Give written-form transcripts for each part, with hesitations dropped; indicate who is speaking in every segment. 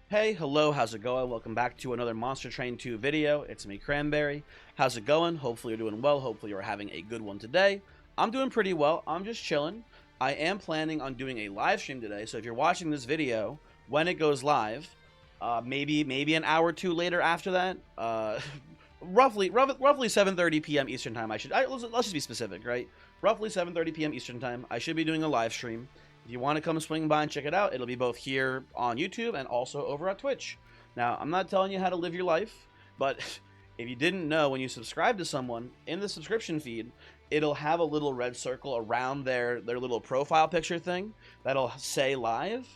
Speaker 1: Hey, hello, how's it going? Welcome back to another Monster Train 2 video. It's me, Cranberry. How's it going? Hopefully you're doing well. Hopefully you're having a good one today. I'm doing pretty well. I'm just chilling. I am planning on doing a live stream today, so if you're watching this video when it goes live, maybe an hour or two later after that, roughly 7:30 p.m. Eastern time. Let's just be specific, right? Roughly 7:30 p.m. Eastern time. I should be doing a live stream. If you want to come swing by and check it out, it'll be both here on YouTube and also over at Twitch. Now, I'm not telling you how to live your life, but if you didn't know, when you subscribe to someone in the subscription feed, it'll have a little red circle around their little profile picture thing that'll say live.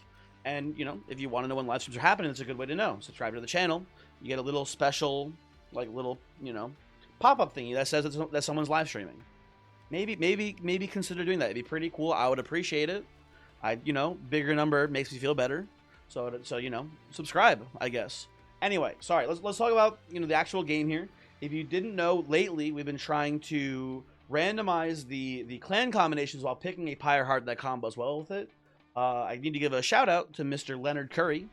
Speaker 1: And, you know, if you want to know when live streams are happening, it's a good way to know. Subscribe to the channel. You get a little special, pop-up thingy that says that someone's live streaming. Maybe consider doing that. It'd be pretty cool. I would appreciate it. Bigger number makes me feel better. So subscribe, I guess. Anyway, sorry, let's talk about, the actual game here. If you didn't know, lately we've been trying to randomize the clan combinations while picking a Pyre heart that combos well with it. I need to give a shout out to Mr. Leonard Curry.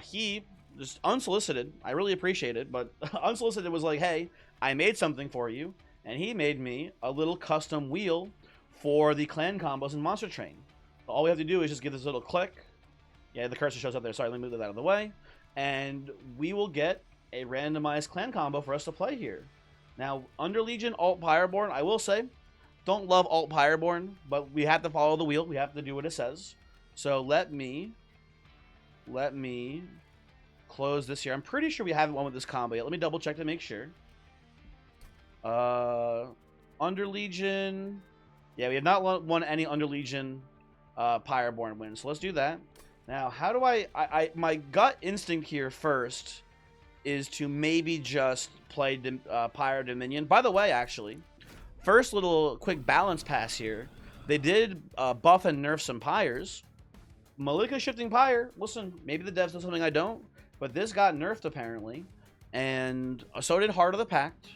Speaker 1: He just unsolicited, I really appreciate it, but unsolicited was like, hey, I made something for you, and he made me a little custom wheel for the clan combos in Monster Train. All we have to do is just give this a little click. Yeah, the cursor shows up there. Sorry, let me move that out of the way. And we will get a randomized clan combo for us to play here. Now, Underlegion, Alt Pyreborn, I will say, don't love Alt Pyreborn, but we have to follow the wheel. We have to do what it says. So let me close this here. I'm pretty sure we haven't won with this combo yet. Let me double check to make sure. Underlegion. Yeah, we have not won any Underlegion Pyreborn win, so let's do that. Now, how do my gut instinct here first is to maybe just play Pyre Dominion. By the way, actually, first little quick balance pass here. They did buff and nerf some Pyres. Malika shifting Pyre, listen, maybe the devs know something I don't, but this got nerfed apparently, and so did Heart of the Pact,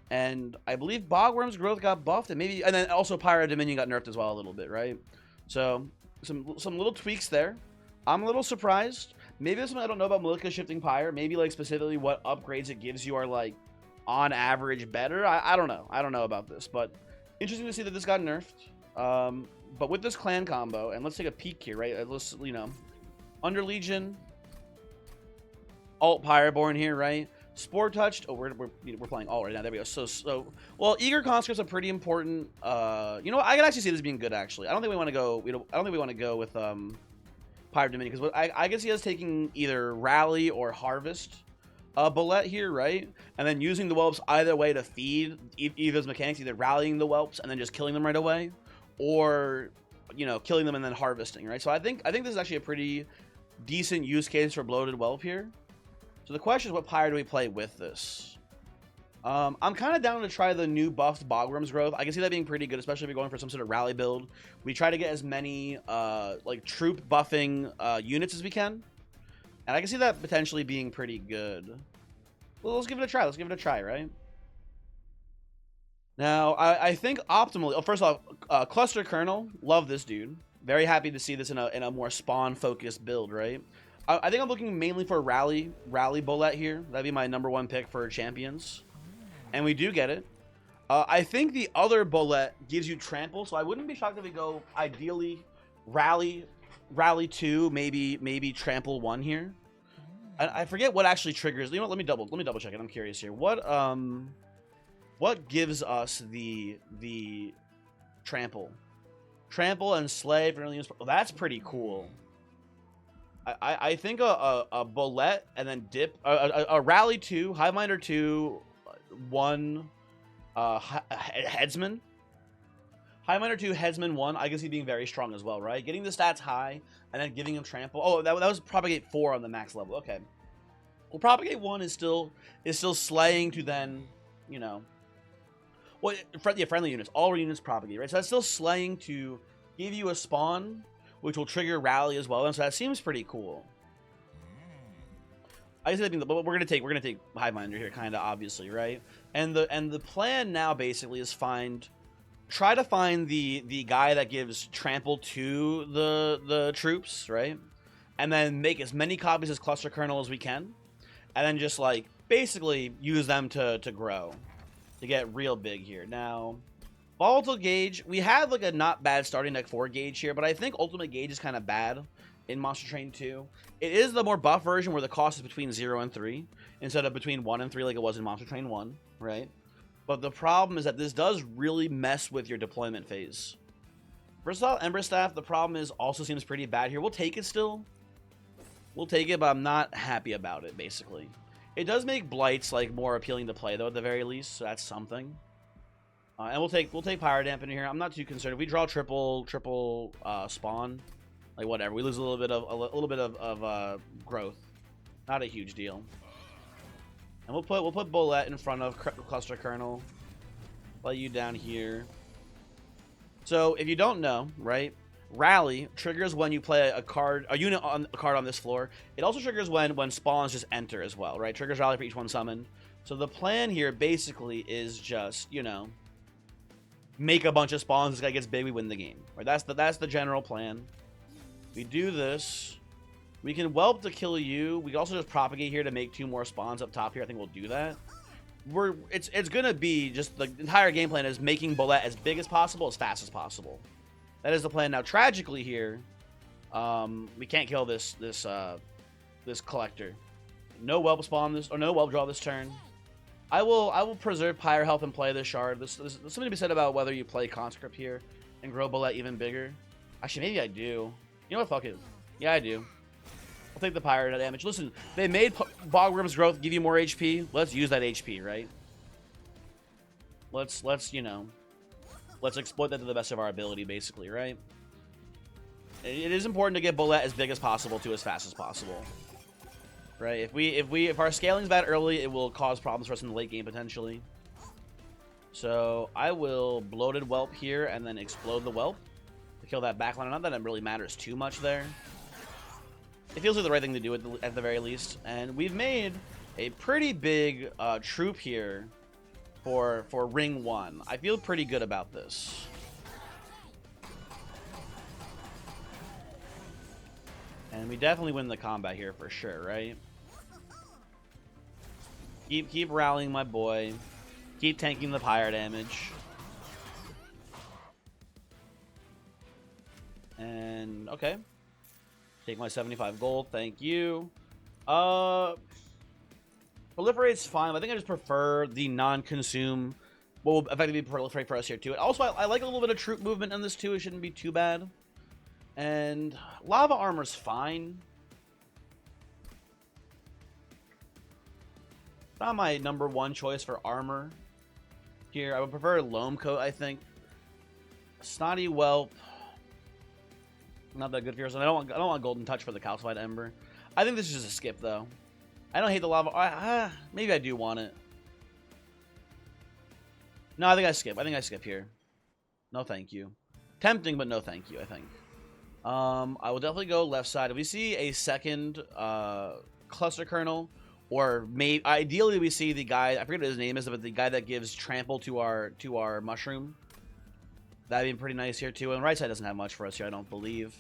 Speaker 1: and I believe Bogwurm's growth got buffed, and then also Pyre Dominion got nerfed as well a little bit, right? So some little tweaks there. I'm a little surprised. Maybe there's something I don't know about Malika shifting Pyre. Maybe like specifically what upgrades it gives you are like on average better. I don't know. I don't know about this, but interesting to see that this got nerfed. But with this clan combo, and let's take a peek here, right? Let's Underlegion, Alt Pyreborn here, right? Spore touched. Oh, we're playing all right now. There we go. Well, Eager Conscript's a pretty important. I can actually see this being good. Actually, I don't think we want to go. I don't think we want to go with Pyre Dominion, because I can see us taking either Rally or Harvest bullet here, right? And then using the whelps either way to feed either those mechanics, either rallying the whelps and then just killing them right away, or killing them and then harvesting, right? So I think this is actually a pretty decent use case for bloated whelp here. So the question is, what Pyre do we play with this? I'm kind of down to try the new buffed Bogwurm's growth. I can see that being pretty good, especially if you're going for some sort of rally build. We try to get as many troop buffing units as we can, and I can see that potentially being pretty good. Well, let's give it a try. Let's give it a try, right? Now, I think optimally. Oh, first off, Cluster Colonel, love this dude. Very happy to see this in a more spawn focused build, right? I think I'm looking mainly for rally bullet here. That'd be my #1 pick for champions. And we do get it. I think the other bullet gives you trample, so I wouldn't be shocked if we go ideally rally 2, maybe trample 1 here. I forget what actually triggers. You know what? Let me double check it. I'm curious here. What gives us the trample? Trample and slay for units. Well, that's pretty cool. I think a bullet and then dip a rally 2, Hiveminder 2, 1 headsman. Hiveminder 2, headsman 1. I can see being very strong as well, right? Getting the stats high and then giving him trample. Oh, that was propagate 4 on the max level. Okay. Well, propagate 1 is still slaying to then, well, friendly units. All units propagate, right? So that's still slaying to give you a spawn, which will trigger rally as well, and so that seems pretty cool. I guess we're gonna take Hiveminder here, kind of obviously, right? And the plan now basically is try to find the guy that gives trample to the troops, right? and then make as many copies as cluster kernel as we can, and then just like basically use them to grow, to get real big here. Now, volatile gauge, we have like a not bad starting deck for gauge here, but I think ultimate gauge is kind of bad in Monster Train 2. It is the more buff version where the cost is between 0 and 3 instead of between 1 and 3 like it was in Monster Train 1, right? But the problem is that this does really mess with your deployment phase. Versatile Ember Staff, the problem is also seems pretty bad here. We'll take it still. We'll take it, but I'm not happy about it, basically. It does make Blights like more appealing to play, though, at the very least, so that's something. And we'll take Pyre Dampen here. I'm not too concerned. If we draw triple spawn, like whatever, we lose a little bit of growth. Not a huge deal. And we'll put Bullet in front of Cluster Kernel. Let you down here. So if you don't know, right? Rally triggers when you play a unit on a card on this floor. It also triggers when spawns just enter as well, right? Triggers rally for each one summoned. So the plan here basically is just, you know, make a bunch of spawns. This guy gets big, we win the game. Right? That's the general plan. We do this. We can whelp to kill you. We can also just propagate here to make 2 more spawns up top here. I think we'll do that. It's gonna be just the entire game plan is making Bullet as big as possible, as fast as possible. That is the plan. Now, tragically here, we can't kill this collector. No whelp spawn this, or no whelp draw this turn. I will preserve Pyre health and play this shard. There's something to be said about whether you play Conscript here and grow Bullet even bigger. Actually, maybe I do. You know what? Fuck it. Yeah, I do. I'll take the Pyre damage. Listen, they made Bogwurm's growth give you more HP. Let's use that HP, right? Let's you know, let's exploit that to the best of our ability, basically, right? It is important to get Bullet as big as possible to as fast as possible, right? If our scaling's bad early, it will cause problems for us in the late game potentially. So I will bloated whelp here and then explode the whelp to kill that backline. Not that it really matters too much there. It feels like the right thing to do at the very least. And we've made a pretty big troop here for Ring 1. I feel pretty good about this. And we definitely win the combat here for sure, right? Keep rallying my boy. Keep tanking the Pyre damage. And, okay. Take my 75 gold, thank you. Proliferate's fine, but I think I just prefer the non-consume. What will effectively proliferate for us here, too. Also, I like a little bit of troop movement in this, too. It shouldn't be too bad. And Lava Armor's fine. Not my #1 choice for armor here. I would prefer Loam Coat, I think. Snotty Whelp. Not that good for yours. I don't want Golden Touch for the Calcified Ember. I think this is just a skip, though. I don't hate the lava. Maybe I do want it. No, I think I skip. I think I skip here. No, thank you. Tempting, but no, thank you. I think. I will definitely go left side. If we see a second cluster kernel, or maybe ideally we see the guy. I forget what his name is, but the guy that gives trample to our mushroom. That'd be pretty nice here too. And right side doesn't have much for us here, I don't believe.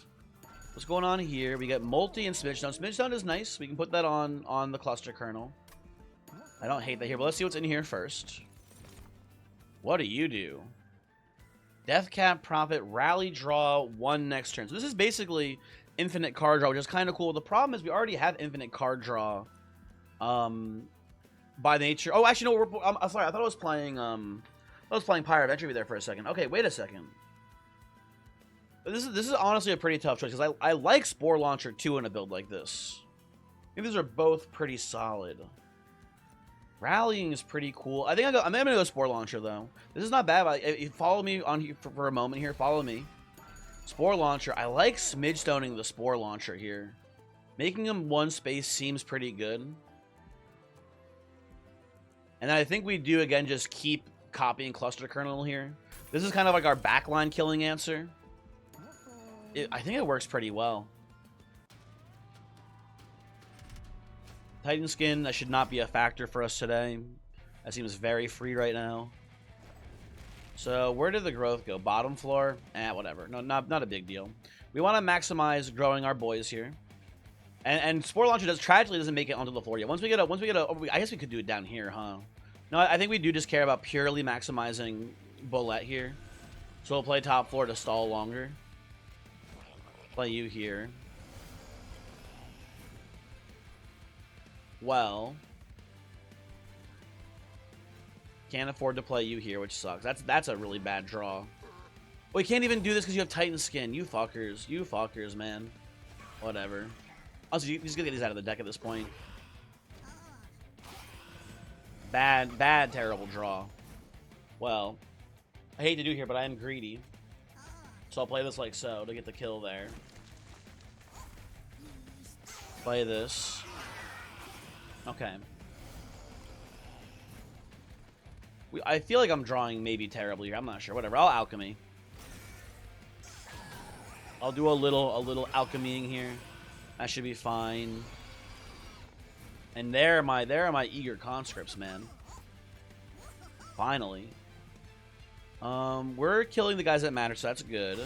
Speaker 1: What's going on here? We get multi and smidgestone. Smidgestone is nice. We can put that on the cluster kernel. I don't hate that here, but let's see what's in here first. What do you do? Deathcap, Prophet, Rally, Draw, 1 next turn. So this is basically infinite card draw, which is kind of cool. The problem is we already have infinite card draw by nature. Oh, actually, no, I'm sorry. I thought I was playing Pyre of Entropy there for a second. Okay, wait a second. This is honestly a pretty tough choice because I like Spore Launcher too in a build like this. I think these are both pretty solid. Rallying is pretty cool. I'm gonna go Spore Launcher though. This is not bad. If you follow me on here for a moment here, follow me. Spore Launcher. I like smidgestoning the Spore Launcher here. Making him 1 space seems pretty good. And I think we do again just keep copying Cluster Kernel here. This is kind of like our backline killing answer. I think it works pretty well. Titan Skin, that should not be a factor for us today. That seems very free right now. So where did the growth go? Bottom floor? Whatever. No, not a big deal. We want to maximize growing our boys here. And Spore Launcher tragically doesn't make it onto the floor yet. Once we get a, I guess we could do it down here, huh? No, I think we do just care about purely maximizing Bullet here. So we'll play top floor to stall longer. Play you here. Well, can't afford to play you here, which sucks. That's a really bad draw. We can't even do this because you have Titan skin. You fuckers, man. Whatever. Also, you just gonna get these out of the deck at this point. Bad, terrible draw. Well, I hate to do here, but I am greedy. So I'll play this like so to get the kill there. Play this. Okay. I feel like I'm drawing maybe terribly here. I'm not sure. Whatever. I'll alchemy. I'll do a little alchemying here. That should be fine. And there are my eager conscripts, man. Finally. We're killing the guys that matter, so that's good.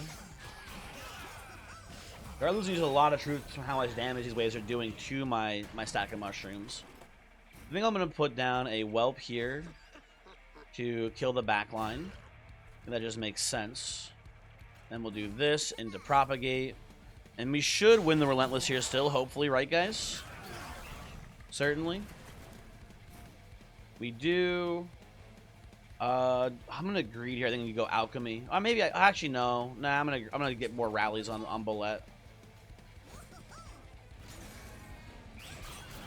Speaker 1: They're losing a lot of truth to how much damage these waves are doing to my stack of mushrooms. I think I'm gonna put down a whelp here to kill the backline. And that just makes sense. Then we'll do this into propagate. And we should win the relentless here still, hopefully, right guys? Certainly. We do. I'm gonna greed here. I think you go alchemy. Or maybe actually no. Nah, I'm gonna get more rallies on Bullet.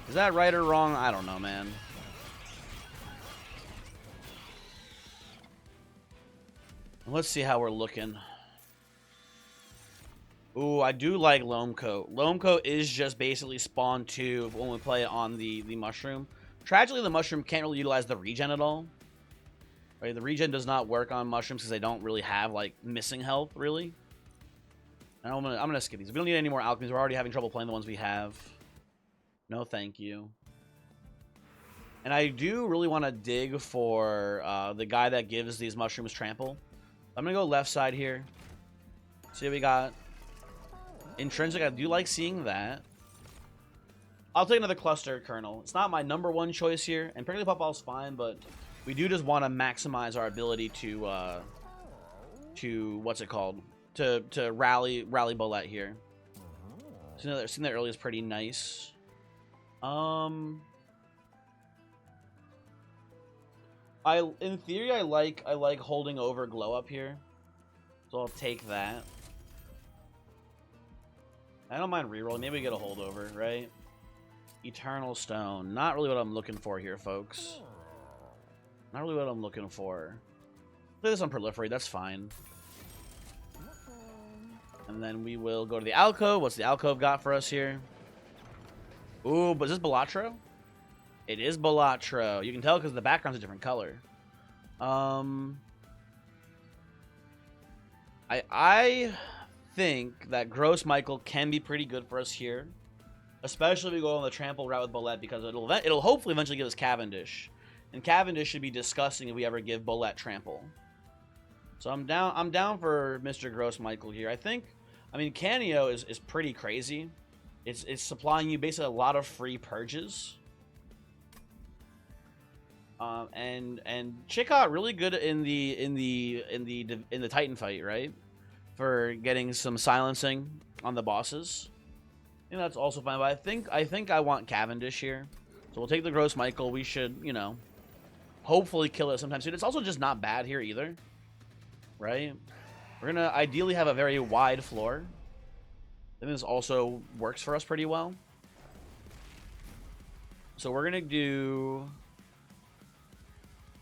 Speaker 1: Is that right or wrong? I don't know, man. Let's see how we're looking. Ooh, I do like Loam Coat. Loam Coat is just basically spawn 2 when we play it on the mushroom. Tragically, the mushroom can't really utilize the regen at all. Right, the regen does not work on mushrooms because they don't really have like missing health, really. And I'm gonna skip these. We don't need any more alchemies. We're already having trouble playing the ones we have. No, thank you. And I do really want to dig for the guy that gives these mushrooms trample. I'm gonna go left side here. See what we got. Intrinsic, I do like seeing that. I'll take another cluster kernel. It's not my #1 choice here, and Prickly Puffball's fine, but we do just want to maximize our ability to what's it called? To rally Bullet here. Seeing that early is pretty nice. In theory I like holding over glow up here. So I'll take that. I don't mind rerolling. Maybe we get a holdover, right? Eternal Stone. Not really what I'm looking for here, folks. Not really what I'm looking for. Play this on Proliferate. That's fine. And then we will go to the alcove. What's the alcove got for us here? Ooh, but is this Balatro? It is Balatro. You can tell because the background's a different color. I think that Gross Michael can be pretty good for us here, especially if we go on the trample route with Bullet, because it'll hopefully eventually give us Cavendish, and Cavendish should be disgusting if we ever give Bullet trample. So I'm down for Mr. Gross Michael here. I mean Canio is pretty crazy. It's supplying you basically a lot of free purges. And Chicot really good in the Titan fight, right? For getting some silencing on the bosses. I think that's also fine, but I think I want Cavendish here. So we'll take the Gross Michael. We should, you know, hopefully kill it sometime soon. It's also just not bad here either. Right? We're gonna ideally have a very wide floor. I think this also works for us pretty well. So we're gonna do,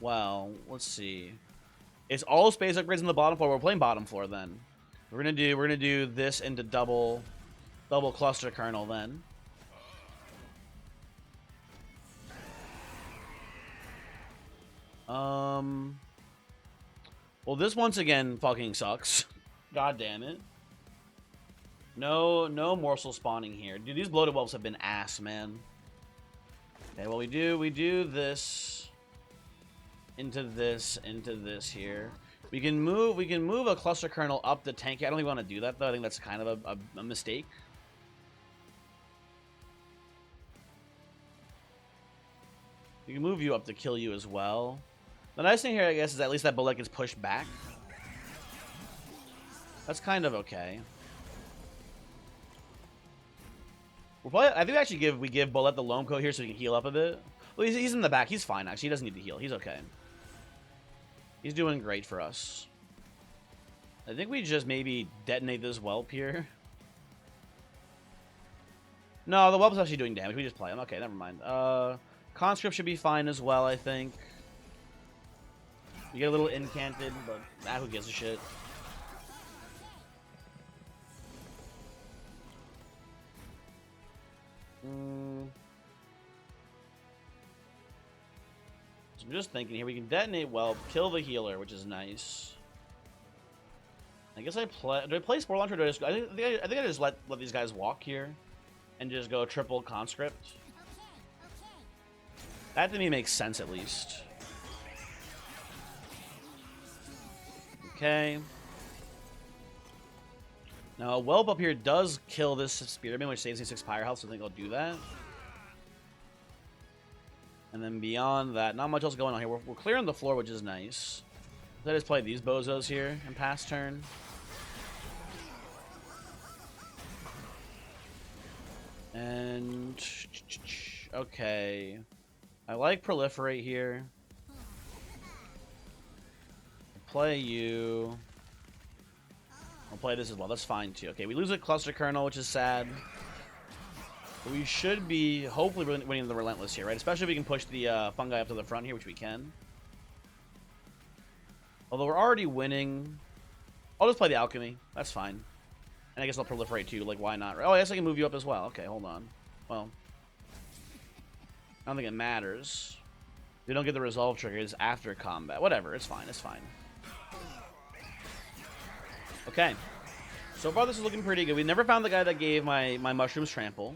Speaker 1: well, let's see. It's all space upgrades on the bottom floor. We're playing bottom floor then. We're gonna do this into double cluster kernel then. Well, this once again fucking sucks. God damn it. No morsel spawning here. Dude, these bloated whelps have been ass, man. Okay, well we do this into this here. We can move a cluster kernel up the tank. I don't even want to do that though. I think that's kind of a mistake. We can move you up to kill you as well. The nice thing here, I guess, is at least that bullet gets pushed back. That's kind of okay. We'll probably, I think we actually give Bullet the Loam Coat here so he can heal up a bit. Well, he's in the back. He's fine, actually. He doesn't need to heal. He's okay. He's doing great for us. I think we just maybe detonate this Whelp here. No, the Whelp's actually doing damage. We just play him. Okay, never mind. Conscript should be fine as well, I think. You get a little incanted, but who gives a shit? So I'm just thinking here. We can detonate Whelp, kill the healer, which is nice. I guess do I play Spore Launcher or do I just... I think I just let these guys walk here. And just go triple conscript. That to me makes sense at least. Okay. Now a Whelp up here does kill this Spearman, which saves me 6 Pyre health, so I think I'll do that. And then beyond that, not much else going on here. We're clearing the floor, which is nice. Let us play these bozos here and pass turn. And okay, I like proliferate here. I'll play you. I'll play this as well. That's fine too. Okay, we lose a cluster kernel, which is sad. But we should be hopefully winning the relentless here, right? Especially if we can push the fungi up to the front here, which we can. Although we're already winning, I'll just play the alchemy. That's fine. And I guess I'll proliferate too, like, why not? Oh, I guess I can move you up as well. Okay, hold on. Well, I don't think it matters. We don't get the resolve triggers after combat. Whatever, it's fine, it's fine. Okay. So far, this is looking pretty good. We never found the guy that gave my mushrooms trample.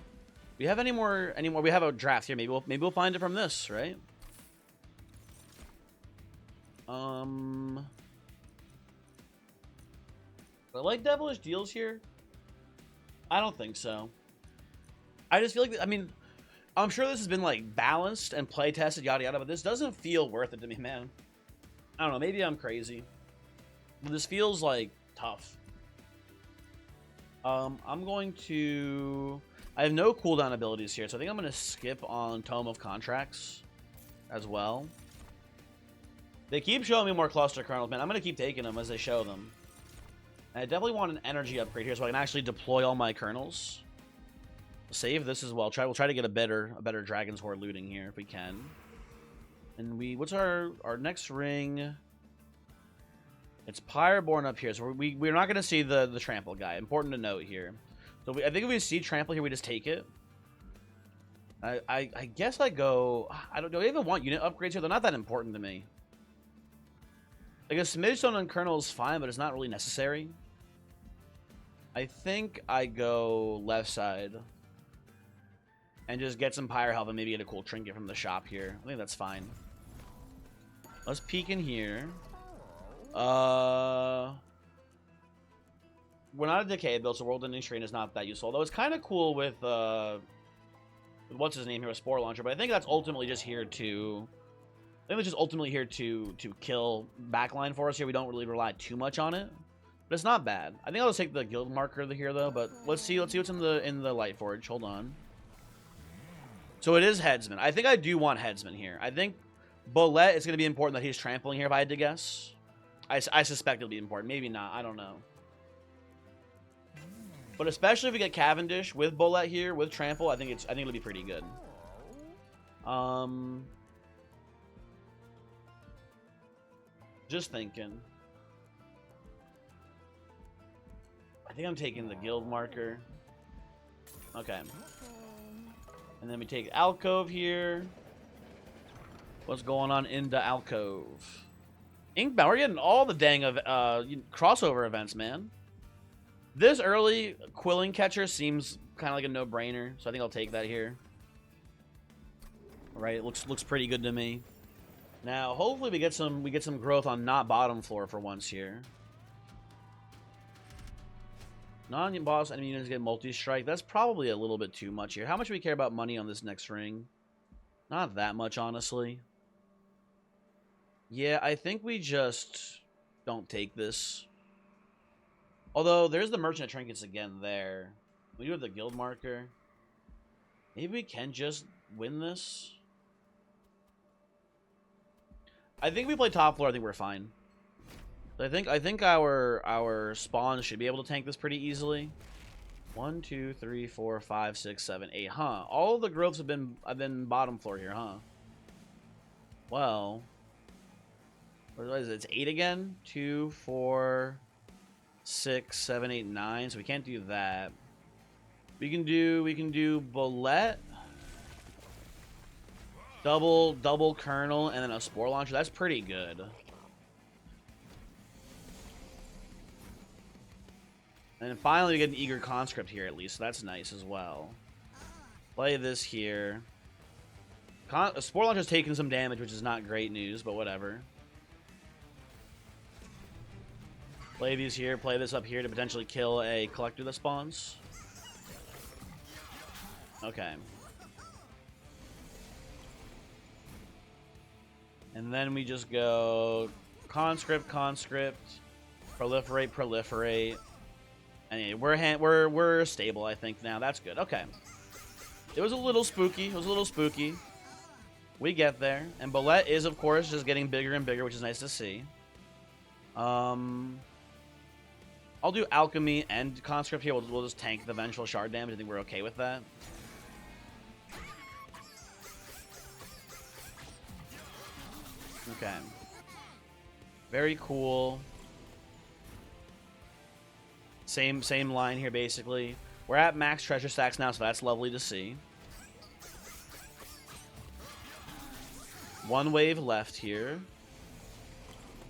Speaker 1: We have any more? We have a draft here. Maybe we'll find it from this, right? I like devilish deals here. I don't think so. I just feel like, I mean, I'm sure this has been like balanced and play tested, yada yada, but this doesn't feel worth it to me, man. I don't know, maybe I'm crazy, but this feels like tough. I'm going to... I have no cooldown abilities here, so I think I'm going to skip on Tome of Contracts as well. They keep showing me more cluster kernels, man. I'm going to keep taking them as they show them. And I definitely want an energy upgrade here so I can actually deploy all my kernels. Save this as well. We'll try to get a better Dragon's Horde looting here if we can. And what's our next ring? It's Pyre born up here, so we're not going to see the trample guy. Important to note here. So I think if we see trample here, we just take it. I guess I go... I don't know. Do I even want unit upgrades here? They're not that important to me. Like a smidge stone on kernel is fine, but it's not really necessary. I think I go left side. And just get some Pyre health and maybe get a cool trinket from the shop here. I think that's fine. Let's peek in here. We're not a decay build, so World Ending Strain is not that useful. Although it's kind of cool with what's his name here, a Spore Launcher. But I think that's ultimately just here to... I think it's just ultimately here to kill backline for us here. We don't really rely too much on it. But it's not bad. I think I'll just take the guild marker here, though. But let's see what's in the Light Forge. Hold on. So it is Headsman. I think I do want Headsman here. I think Bullet is going to be important that he's trampling here, if I had to guess. I suspect it'll be important. Maybe not. I don't know. But especially if we get Cavendish with Bullet here, with Trample, I think it'll be pretty good. Just thinking. I think I'm taking the guild marker. Okay. And then we take Alcove here. What's going on in the Alcove? Inkbound. We're getting all the dang of crossover events, man. This early Quilling Catcher seems kind of like a no-brainer, so I think I'll take that here. All right, it looks pretty good to me. Now, hopefully we get some growth on not bottom floor for once here. Non-boss enemy units get multi-strike. That's probably a little bit too much here. How much do we care about money on this next ring? Not that much, honestly. Yeah, I think we just don't take this. Although, there's the Merchant of Trinkets again there. We do have the guild marker. Maybe we can just win this. I think we play top floor. I think we're fine. I think our spawns should be able to tank this pretty easily. 1, 2, 3, 4, 5, 6, 7, 8. Huh? All the growths have been bottom floor here, huh? Well, what is it? It's 8 again. 2, 4, 6, 7, 8, 9. So we can't do that. We can do bullet, double kernel, and then a spore launcher. That's pretty good. And finally, we get an eager conscript here at least. So that's nice as well. Play this here. Spore launcher's taking some damage, which is not great news, but whatever. Play these here. Play this up here to potentially kill a collector that spawns. Okay. And then we just go conscript, proliferate. And we're stable, I think now. That's good. Okay. It was a little spooky. We get there, and Bullet is of course just getting bigger and bigger, which is nice to see. I'll do alchemy and conscript here. We'll just tank the vengeful shard damage. I think we're okay with that. Okay. Very cool. Same line here, basically. We're at max treasure stacks now, so that's lovely to see. One wave left here.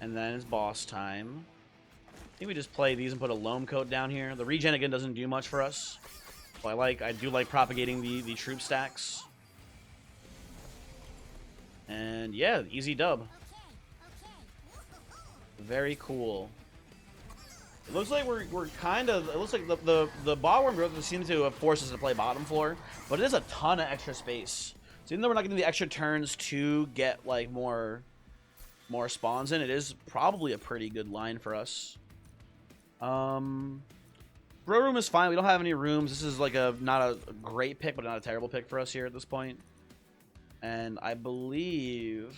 Speaker 1: And then it's boss time. I think we just play these and put a loam coat down here. The regen, again, doesn't do much for us. But I do like propagating the troop stacks. And yeah, easy dub. Very cool. It looks like we're kind of. It looks like the Bogwurm growth seems to have forced us to play bottom floor, but it is a ton of extra space. So even though we're not getting the extra turns to get like more spawns in, it is probably a pretty good line for us. Grow room is fine. We don't have any rooms. This is like not a great pick, but not a terrible pick for us here at this point. And I believe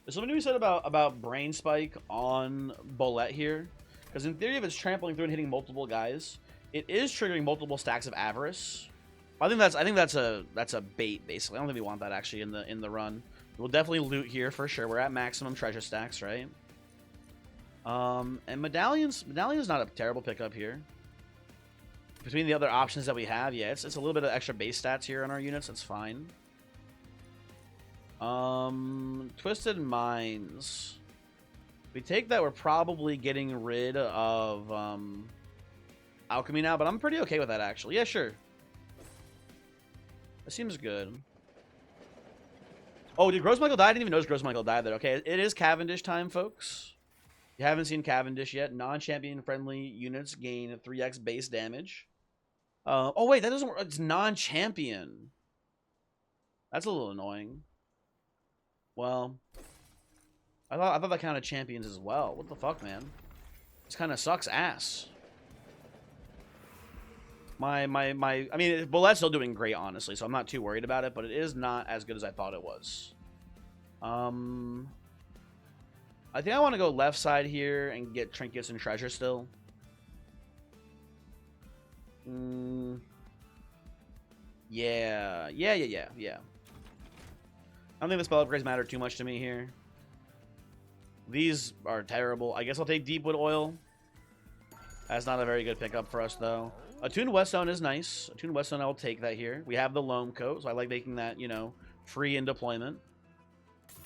Speaker 1: there's something to be said about Brain Spike on Bullet here, because in theory, if it's trampling through and hitting multiple guys, it is triggering multiple stacks of Avarice. I think that's a bait basically. I don't think we want that actually in the run. We'll definitely loot here for sure. We're at maximum treasure stacks, right? And medallions not a terrible pickup here. Between the other options that we have, yeah, it's a little bit of extra base stats here on our units. That's fine. Twisted Minds. If we take that, we're probably getting rid of alchemy now, but I'm pretty okay with that actually. Yeah, sure. That seems good. Oh, did Gross Michael die? I didn't even notice Gross Michael died there. Okay, it is Cavendish time, folks. If you haven't seen Cavendish yet, non-champion friendly units gain 3x base damage. Oh wait, that doesn't work. It's non-champion. That's a little annoying. Well, I thought that counted champions as well. What the fuck, man? This kind of sucks ass. I mean, Bullet's still doing great, honestly, so I'm not too worried about it, but it is not as good as I thought it was. I think I want to go left side here and get trinkets and treasure still. Yeah. I don't think the spell upgrades matter too much to me here. These are terrible. I guess I'll take Deepwood Oil. That's not a very good pickup for us, though. Attuned Whetstone is nice. Attuned Whetstone, I'll take that here. We have the Loam Coat, so I like making that, you know, free in deployment.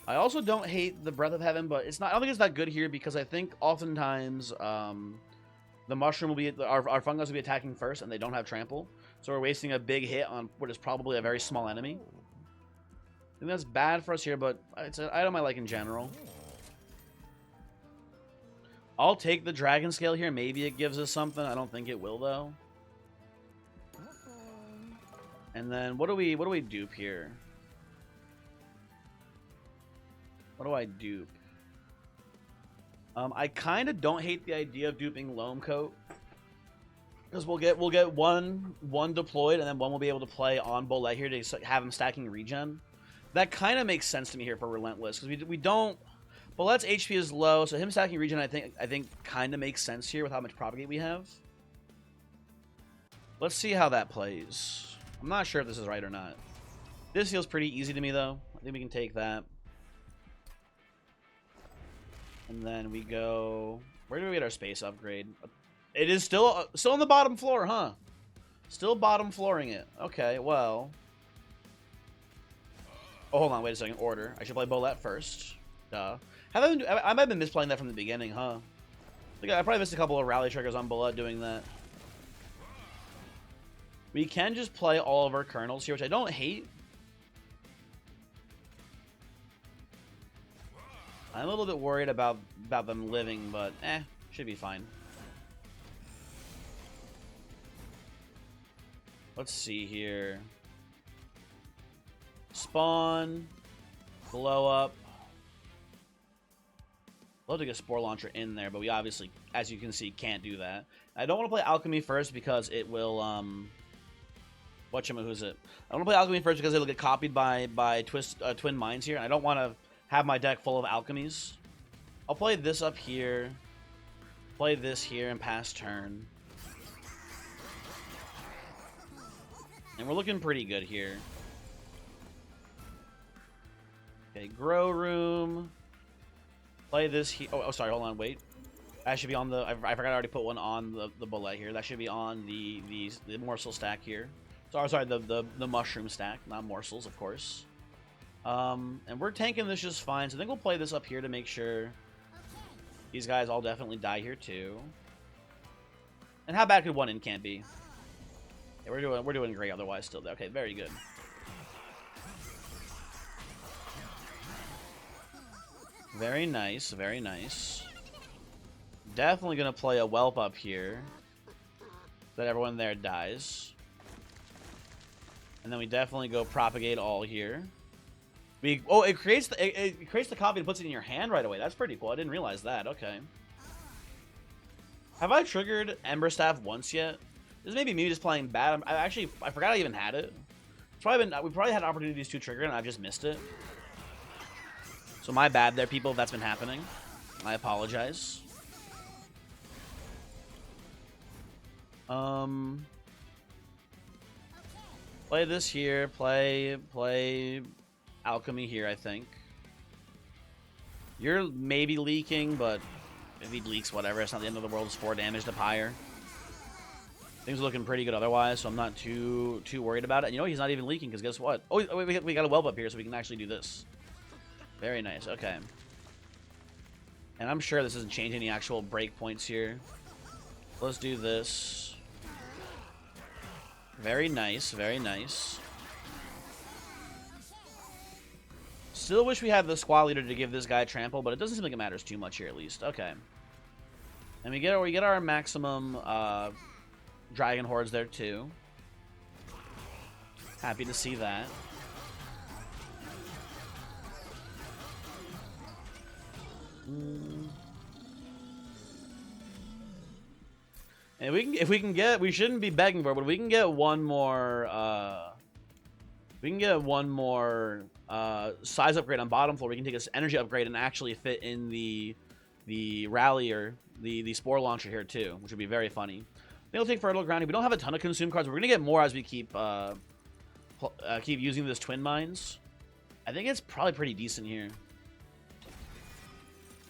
Speaker 1: I also don't hate the Breath of Heaven, but it's not. I don't think it's that good here because I think oftentimes the mushroom will be our fungus will be attacking first, and they don't have trample, so we're wasting a big hit on what is probably a very small enemy. I think that's bad for us here, but it's an item I like in general. I'll take the Dragon Scale here. Maybe it gives us something. I don't think it will, though. And then what do we dupe here? What do I dupe? I kind of don't hate the idea of duping Loam Coat, because we'll get one deployed, and then one will be able to play on Bullet here to have him stacking regen. That kind of makes sense to me here for Relentless, because we don't. Bullet's HP is low, so him stacking regen I think kind of makes sense here with how much propagate we have. Let's see how that plays. I'm not sure if this is right or not. This feels pretty easy to me though. I think we can take that. And then we go... Where do we get our space upgrade? It is still on the bottom floor, huh? Still bottom flooring it. Okay, well... Oh, hold on, wait a second. Order. I should play Bolette first. Duh. I might have been misplaying that from the beginning, huh? I probably missed a couple of rally triggers on Bolette doing that. We can just play all of our kernels here, which I don't hate. I'm a little bit worried about them living, but should be fine. Let's see here. Spawn. Blow up. Love to get Spore Launcher in there, but we obviously, as you can see, can't do that. I don't want to play Alchemy first because it will, who's it? I want to play Alchemy first because it'll get copied by Twin Mines here, and I don't want to have my deck full of alchemies. I'll play this up here, play this here, and pass turn. And we're looking pretty good here. Okay, Grow Room. Play this here. Oh, sorry, hold on, wait. That should be on the... I forgot I already put one on the bullet here. That should be on the morsel stack here. Sorry, the mushroom stack, not morsels, of course. And we're tanking this just fine, so I think we'll play this up here to make sure these guys all definitely die here too. And how bad could one in can't be? Yeah, we're doing great otherwise still. Okay, very good. Very nice, very nice. Definitely gonna play a whelp up here, so that everyone there dies. And then we definitely go propagate all here. It creates the copy and puts it in your hand right away. That's pretty cool. I didn't realize that. Okay. Have I triggered Ember Staff once yet? This may be me just playing bad. I forgot I even had it. We probably had opportunities to trigger it and I've just missed it. So my bad there, people, if that's been happening. I apologize. Play this here. Play Alchemy here, I think. You're maybe leaking, but if he leaks, whatever. It's not the end of the world. It's 4 damage to Pyre. Things are looking pretty good otherwise, so I'm not too worried about it. And you know, he's not even leaking, because guess what? Oh, we got a whelp up here, so we can actually do this. Very nice. Okay. And I'm sure this doesn't change any actual break points here. Let's do this. Very nice. Very nice. Still wish we had the squad leader to give this guy trample, but it doesn't seem like it matters too much here at least. Okay. And we get our maximum dragon hordes there too. Happy to see that. And we shouldn't be begging for it, but we can get one more size upgrade on bottom floor. We can take this energy upgrade and actually fit in the rally or the spore launcher here too, which would be very funny. I think we'll take fertile grounding. We don't have a ton of consume cards. We're gonna get more as we keep using this twin mines. I think it's probably pretty decent here.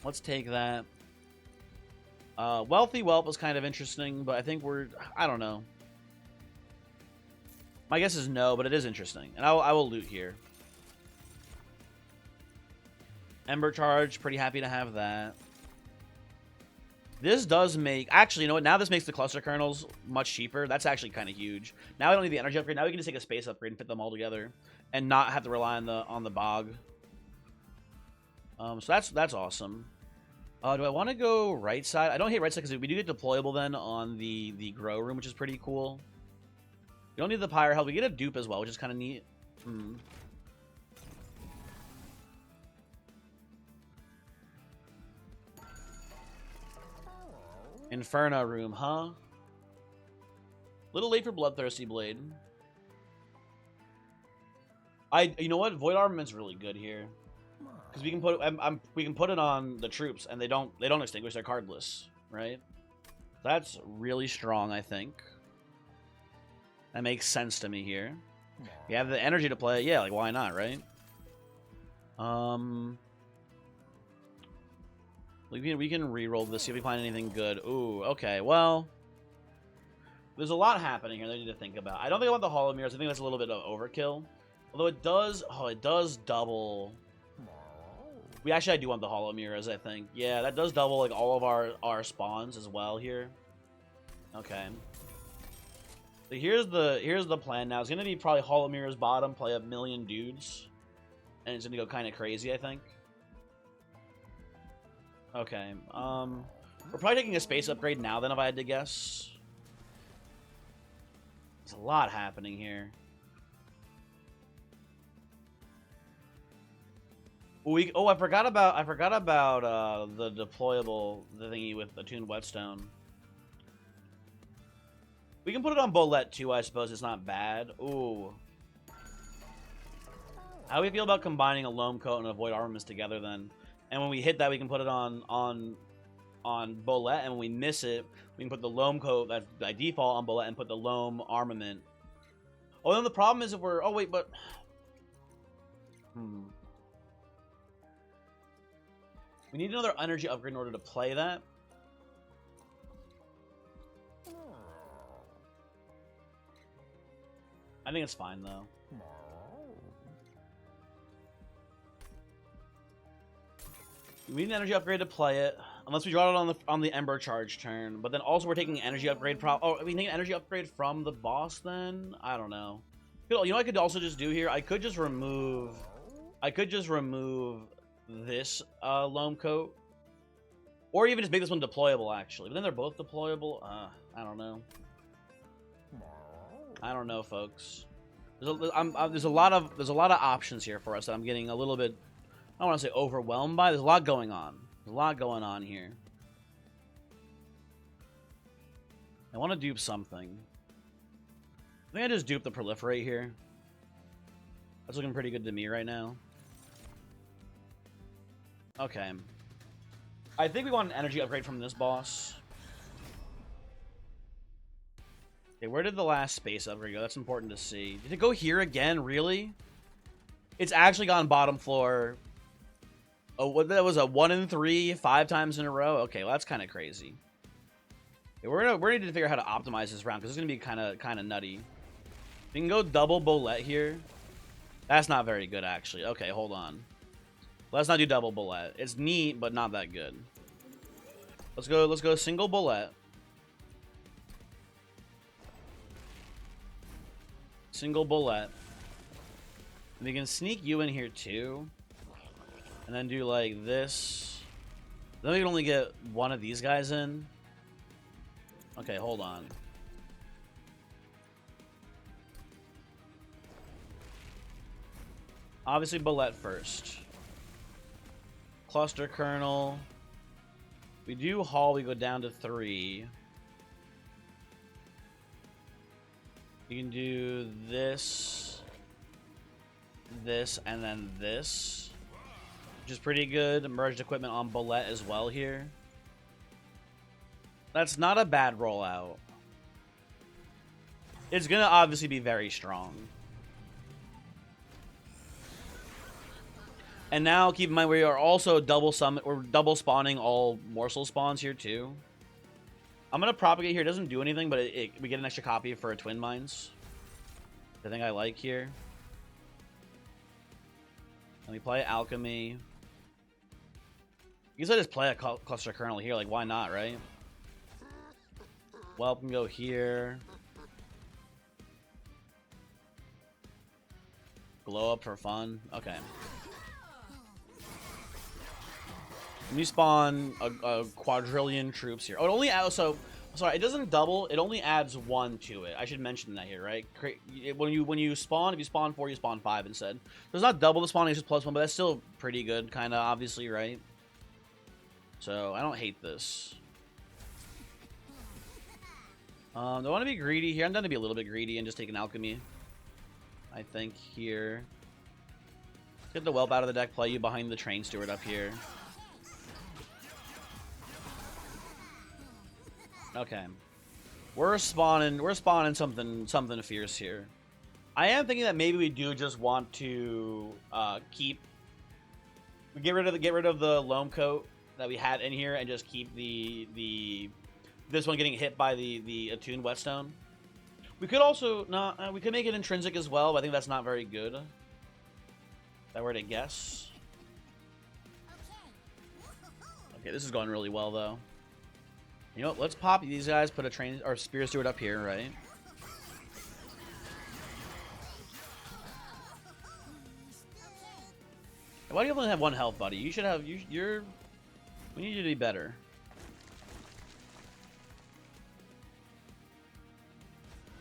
Speaker 1: Let's take that. Wealthy Whelp is kind of interesting, but I think I don't know. My guess is no, but it is interesting. And I will loot here. Ember Charge, pretty happy to have that. This does make... Actually, you know what? Now this makes the cluster kernels much cheaper. That's actually kind of huge. Now we don't need the energy upgrade. Now we can just take a space upgrade and fit them all together. And not have to rely on the bog. So that's awesome. Do I want to go right side? I don't hate right side because we do get deployable then on the grow room, which is pretty cool. You don't need the Pyre help. We get a dupe as well, which is kind of neat. Inferno room, huh? Little late for Bloodthirsty Blade. You know what? Void Armament's really good here because we can put it on the troops and they don't extinguish their card lists, right? That's really strong, I think. That makes sense to me here. You have the energy to play, yeah, like why not, right? We can re-roll this, see if we find anything good. Ooh, okay, well, there's a lot happening here that I need to think about. I don't think I want the Hollow Mirrors. I think that's a little bit of overkill. Although it does double. I do want the Hollow Mirrors, I think. Yeah, that does double like all of our spawns as well here. Okay. So here's the plan now. It's gonna be probably Hollow Mirrors bottom, play a million dudes. And it's gonna go kind of crazy, I think. Okay. We're probably taking a space upgrade now then if I had to guess. There's a lot happening here. I forgot about the deployable thingy with attuned whetstone. We can put it on Bolette too, I suppose. It's not bad. Ooh. How do we feel about combining a Loam Coat and a Void Armaments together then? And when we hit that, we can put it on Bolette, and when we miss it, we can put the Loam Coat that's by default on Bolette and put the Loam Armament. Oh, then the problem is if we're... Oh, wait, but... We need another energy upgrade in order to play that. I think it's fine, though. We need an energy upgrade to play it, unless we draw it on the Ember Charge turn. But then also we're taking energy upgrade. Oh, are we taking energy upgrade from the boss then? I don't know. You know what I could also just do here? I could just remove this Loam Coat, or even just make this one deployable actually. But then they're both deployable. I don't know. I don't know, folks. There's a lot of options here for us that I'm getting a little bit. I don't want to say overwhelmed by. There's a lot going on. There's a lot going on here. I want to dupe something. I think I just dupe the Proliferate here. That's looking pretty good to me right now. Okay. I think we want an energy upgrade from this boss. Okay, where did the last space upgrade go? That's important to see. Did it go here again? Really? It's actually gone bottom floor. Oh, what, that was a 1 in 3, 5 times in a row? Okay, well, that's kind of crazy. Okay, we're gonna need to figure out how to optimize this round, because it's going to be kind of nutty. We can go double Bolette here. That's not very good, actually. Okay, hold on. Let's not do double Bolette. It's neat, but not that good. Let's go single Bolette. Single Bolette. And we can sneak you in here too. And then do like this. Then we can only get one of these guys in. Okay, hold on. Obviously Bolette first. Cluster Kernel. We do Haul, we go down to 3. You can do this, this, and then this. Which is pretty good. Merged equipment on Bolette as well here. That's not a bad rollout. It's gonna obviously be very strong. And now keep in mind we are also double spawning all morsel spawns here too. I'm gonna propagate here. It doesn't do anything, but we get an extra copy for a Twin Mines. I think I like here. And we play Alchemy. I guess I just play a Cluster Kernel here. Like, why not, right? Well, we can go here. Glow up for fun. Okay. Let me spawn a quadrillion troops here. Oh, it only so Sorry, it doesn't double. It only adds 1 to it. I should mention that here, right? When you spawn, if you spawn 4, you spawn 5 instead. So it's not double the spawning, it's just +1, but that's still pretty good, kind of, obviously, right? So I don't hate this. Do I want to be greedy here? I'm going to be a little bit greedy and just take an alchemy. I think here. Get the whelp out of the deck, play you behind the train steward up here. Okay. We're spawning something fierce here. I am thinking that maybe we do just want to get rid of the loam coat that we had in here and just keep this one getting hit by the attuned whetstone. We could also we could make it intrinsic as well, but I think that's not very good. If I were to guess. Okay, this is going really well though. You know what? Let's pop these guys, put a train or spear steward up here, right? Why do you only have 1 health, buddy? You should have you're. We need you to be better.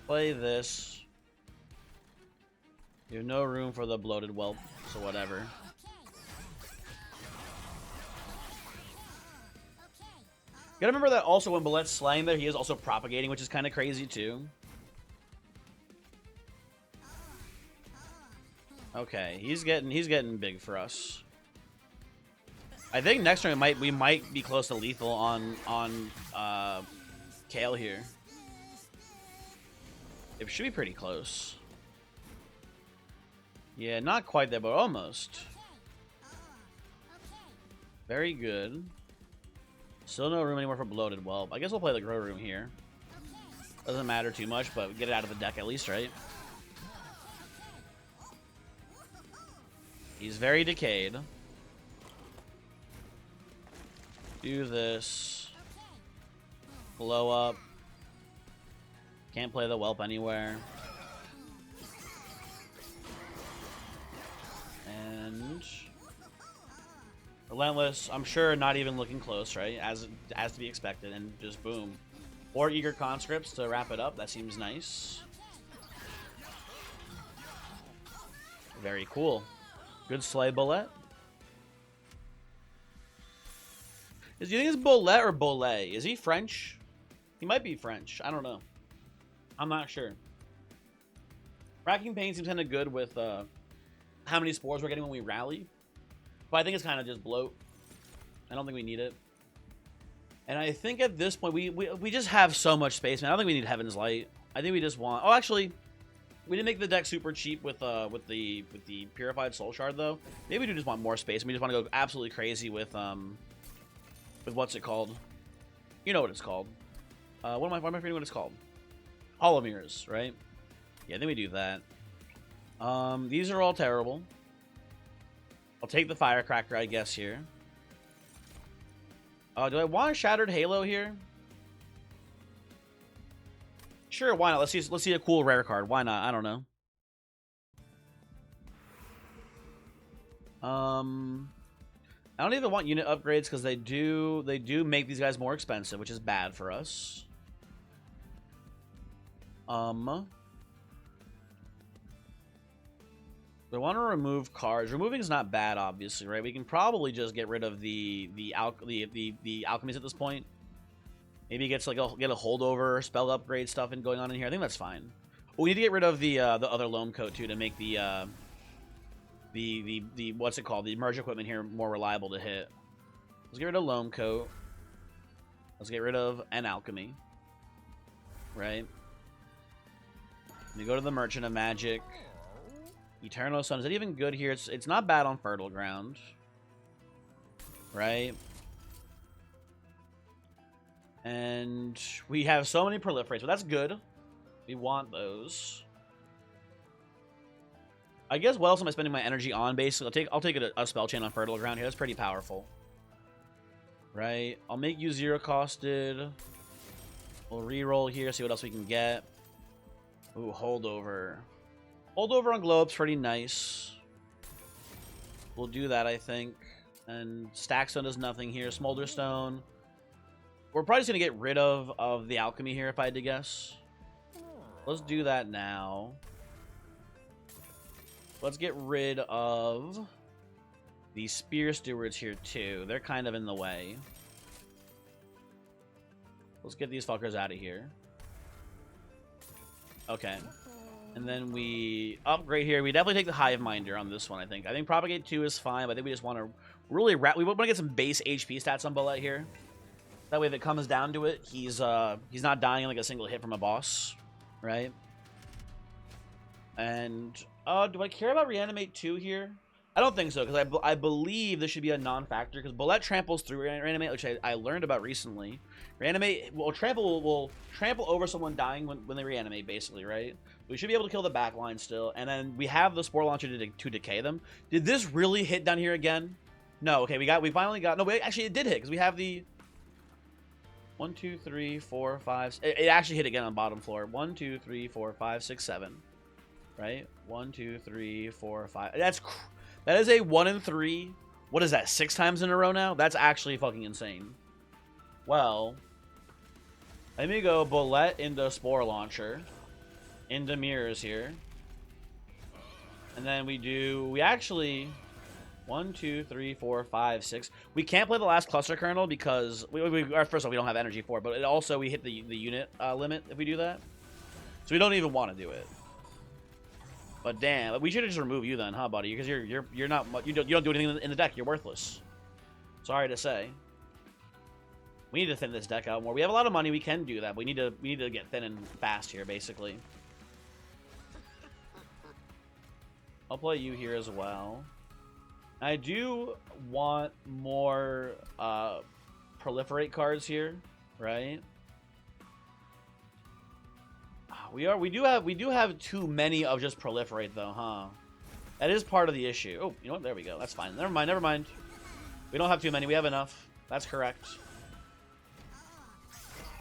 Speaker 1: Play this. You have no room for the bloated whelp, so whatever. You gotta remember that also when Ballet's slaying there, he is also propagating, which is kind of crazy too. Okay, he's getting big for us. I think next turn we might be close to lethal on Kale here. It should be pretty close. Yeah, not quite there, but almost. Very good. Still no room anymore for bloated whelp. I guess we'll play the grow room here. Doesn't matter too much, but get it out of the deck at least, right? He's very decayed. Do this. Blow up. Can't play the whelp anywhere. And Relentless, I'm sure not even looking close, right? As to be expected, and just boom. 4 eager conscripts to wrap it up. That seems nice. Very cool. Good slay, Bullet. Do you think it's Bullet or Bollet? Is he French? He might be French. I don't know. I'm not sure. Racking Pain seems kind of good with how many spores we're getting when we rally. But I think it's kind of just bloat. I don't think we need it. And I think at this point, we just have so much space, man. I don't think we need Heaven's Light. I think we just want... Oh, actually, we didn't make the deck super cheap with the Purified Soul Shard, though. Maybe we do just want more space. And we just want to go absolutely crazy with what's it called? You know what it's called. Why am I forgetting what it's called? Hollow Mirrors, right? Yeah, I think we do that. These are all terrible. I'll take the Firecracker, I guess, here. Do I want a Shattered Halo here? Sure, why not? Let's see a cool rare card. Why not? I don't know. I don't even want unit upgrades because they do make these guys more expensive, which is bad for us. We want to remove cards. Removing is not bad, obviously, right? We can probably just get rid of the alchemies at this point. Maybe get a holdover spell upgrade stuff and going on in here. I think that's fine. But we need to get rid of the other loam coat too to make the what's it called? The merge equipment here more reliable to hit. Let's get rid of loam coat. Let's get rid of an alchemy. Right. We go to the Merchant of Magic. Eternal Sun. Is it even good here? It's not bad on Fertile Ground. Right? And we have so many proliferates, but that's good. We want those. I guess what else am I spending my energy on, basically? I'll take a spell chain on Fertile Ground here. That's pretty powerful. Right? I'll make you 0-costed. We'll reroll here, see what else we can get. Ooh, holdover. Holdover on Globe's pretty nice. We'll do that, I think. And Stackstone does nothing here. Smolderstone. We're probably just gonna get rid of the alchemy here if I had to guess. Let's do that now. Let's get rid of the spear stewards here too. They're kind of in the way. Let's get these fuckers out of here. Okay. And then we upgrade here. We definitely take the Hive Minder on this one, I think. I think Propagate 2 is fine, but I think we just want to really we want to get some base HP stats on Bullet here. That way if it comes down to it, he's not dying like a single hit from a boss, right? And do I care about Reanimate 2 here? I don't think so, because I believe this should be a non-factor, because Bullet tramples through Reanimate, which I learned about recently. Reanimate will trample over someone dying when they reanimate, basically, right? We should be able to kill the backline still, and then we have the Spore Launcher to decay them. Did this really hit down here again? No, okay, we finally got, no, wait, actually it did hit, because we have the 1, 2, 3, 4, 5, it actually hit again on bottom floor. 1, 2, 3, 4, 5, 6, 7. Right? 1, 2, 3, 4, 5. That is a 1 in 3. What is that? 6 times in a row now? That's actually fucking insane. Well, let me go Bullet into Spore Launcher, into Mirrors here, and then we actually 1, 2, 3, 4, 5, 6. We can't play the last Cluster Kernel because first of all we don't have energy for it, but also we hit the unit limit if we do that, so we don't even want to do it. But damn, we should have just removed you then, huh, buddy? Because you're not you don't do anything in the deck. You're worthless. Sorry to say. We need to thin this deck out more. We have a lot of money. We can do that. But we need to get thin and fast here, basically. I'll play you here as well. I do want more proliferate cards here, right? We do have too many of just proliferate though, huh? That is part of the issue. Oh, you know what? There we go. That's fine. Never mind. We don't have too many. We have enough. That's correct.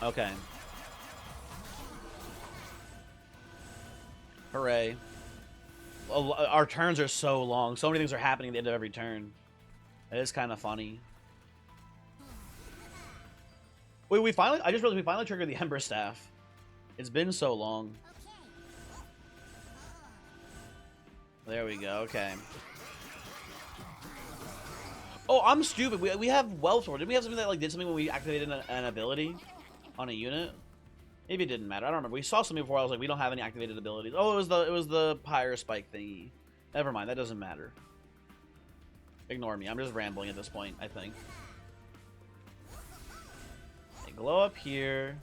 Speaker 1: Okay. Hooray. Our turns are so long. So many things are happening at the end of every turn. It is kind of funny. Wait, I just realized we finally triggered the Ember Staff. It's been so long. There we go, okay. Oh, I'm stupid. We have Wealth Sword. Did we have something that like did something when we activated an ability on a unit? Maybe it didn't matter. I don't remember. We saw something before. I was like, we don't have any activated abilities. Oh, it was the Pyre spike thingy. Never mind. That doesn't matter. Ignore me. I'm just rambling at this point, I think. Okay, glow up here.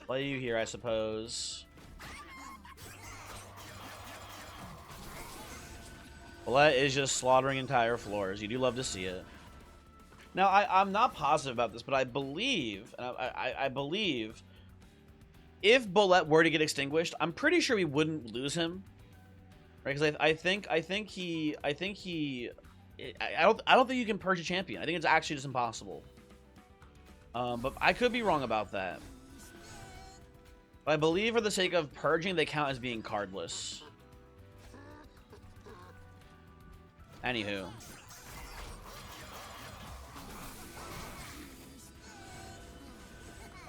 Speaker 1: Play you here, I suppose. Bullet is just slaughtering entire floors. You do love to see it. Now, I'm not positive about this, but I believe, I believe, if Bullet were to get extinguished, I'm pretty sure we wouldn't lose him, right? Because I don't think you can purge a champion. I think it's actually just impossible. But I could be wrong about that. But I believe for the sake of purging, they count as being cardless. Anywho.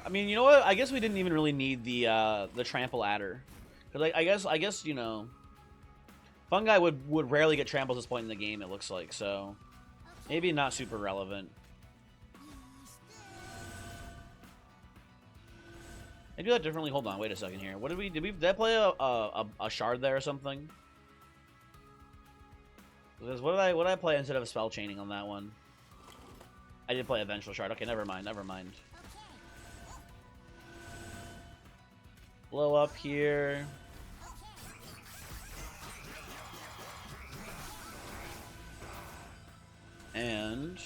Speaker 1: I mean, you know what? I guess we didn't even really need the trample adder. Because I guess, you know, Fungi would rarely get trampled at this point in the game, it looks like. So, maybe not super relevant. I do that differently. Hold on, wait a second here. What did I play a shard there or something? Because what did I play instead of spell chaining on that one? I did play a vengeful shard. Okay, never mind. Blow up here. And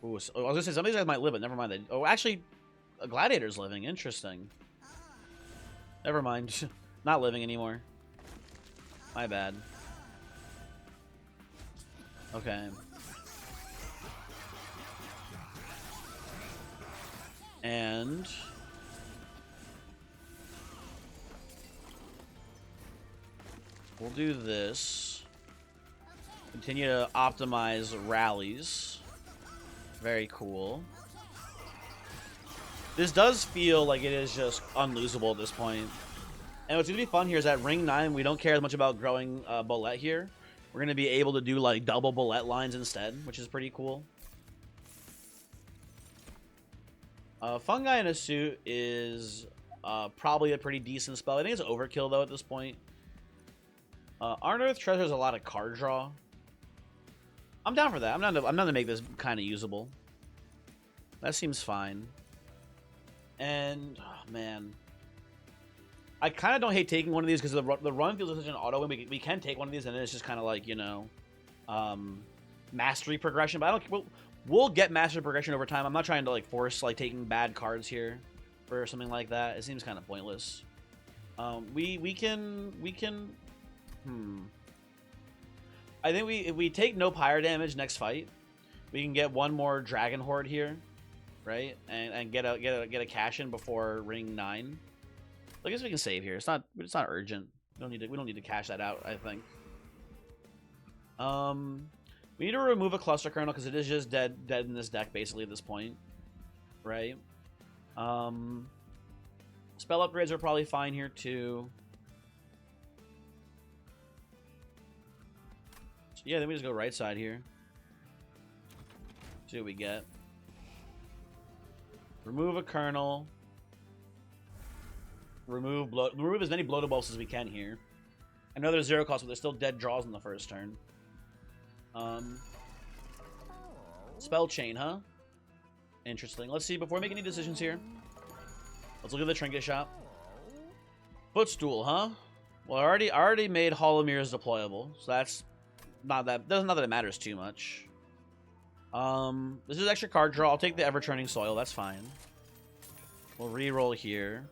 Speaker 1: ooh, so, I was gonna say some of these guys might live, but never mind. Oh, actually, a gladiator's living. Interesting. Never mind. Not living anymore. My bad. Okay. And we'll do this. Continue to optimize rallies. Very cool. This does feel like it is just unlosable at this point. And what's going to be fun here is at Ring 9, we don't care as much about growing bullet here. We're going to be able to do like double bullet lines instead, which is pretty cool. Fungi in a suit is probably a pretty decent spell. I think it's overkill though at this point. Unearthed Treasure is a lot of card draw. I'm down for that. I'm down to make this kind of usable. That seems fine. And oh, man, I kind of don't hate taking one of these because the run feels like such an auto win. We can take one of these and then it's just kind of like, you know, mastery progression. But I don't. We'll get mastery progression over time. I'm not trying to like force like taking bad cards here for something like that. It seems kind of pointless. We can. I think if we take no Pyre damage next fight, we can get one more Dragon Horde here, right? And get a cash in before Ring 9. I guess we can save here. It's not urgent. We don't need to cash that out, I think. We need to remove a Cluster Kernel because it is just dead in this deck basically at this point, right? Spell upgrades are probably fine here too. So yeah, then we just go right side here. See what we get. Remove a Kernel. Remove as many bloated bulbs as we can here. I know there's 0 cost, but there's still dead draws in the first turn. Spell chain, huh? Interesting. Let's see, before we make any decisions here, let's look at the trinket shop. Footstool, huh? Well, I already made Hall of Mirrors deployable, so that's not that it matters too much. This is extra card draw. I'll take the Ever-Turning Soil, that's fine. We'll re-roll here.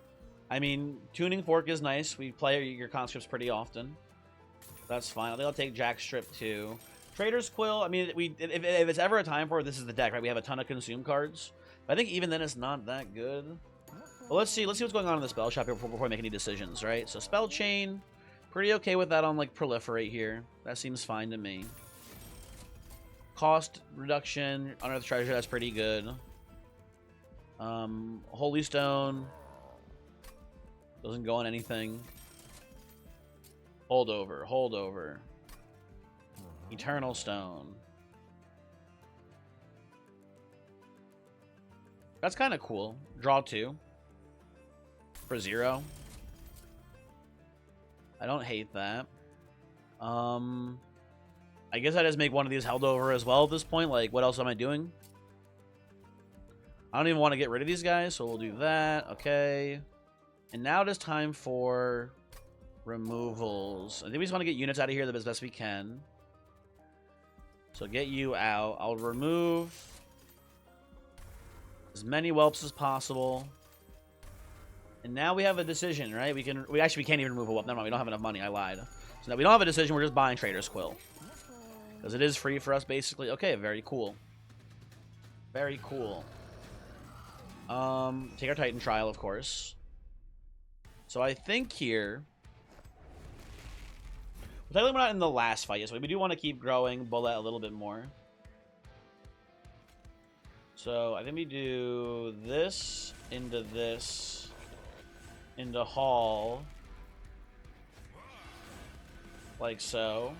Speaker 1: I mean, Tuning Fork is nice. We play your conscripts pretty often. That's fine. I think I'll take Jack Strip too. Trader's Quill, I mean, if it's ever a time for it, this is the deck, right? We have a ton of consume cards. But I think even then it's not that good. But let's see what's going on in the spell shop here before we make any decisions, right? So Spell Chain, pretty okay with that on like Proliferate here. That seems fine to me. Cost reduction, Unearthed Treasure, that's pretty good. Holy Stone doesn't go on anything. Holdover. Eternal Stone. That's kind of cool. Draw 2 for 0. I don't hate that. I guess I just make one of these held over as well at this point. Like, what else am I doing? I don't even want to get rid of these guys, so we'll do that. Okay. And now it is time for removals. I think we just want to get units out of here the best we can. So get you out. I'll remove as many whelps as possible. And now we have a decision, right? We can't even remove a whelp. Never mind, we don't have enough money. I lied. So now we don't have a decision. We're just buying Trader's Quill. Because it is free for us, basically. Okay, very cool. Very cool. Take our Titan Trial, of course. So I think here... Technically, we're not in the last fight yet, so we do want to keep growing Bullet a little bit more. So I think we do this into Hall. Like so.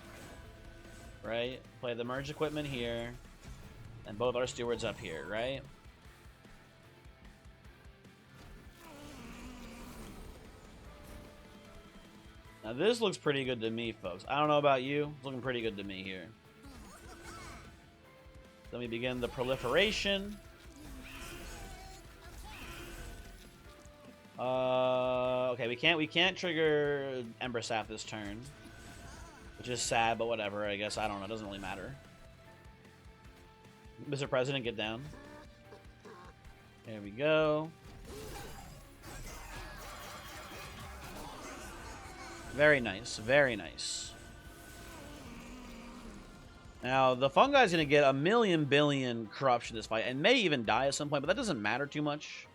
Speaker 1: Right? Play the merge equipment here. And both our stewards up here, right? Now this looks pretty good to me, folks. I don't know about you. It's looking pretty good to me here. Then we begin the proliferation. Okay, we can't trigger Ember Sap this turn. Which is sad, but whatever, I guess. I don't know. It doesn't really matter. Mr. President, get down. There we go. Very nice. Very nice. Now, the fungi is going to get a million billion corruption this fight, and may even die at some point, but that doesn't matter too much.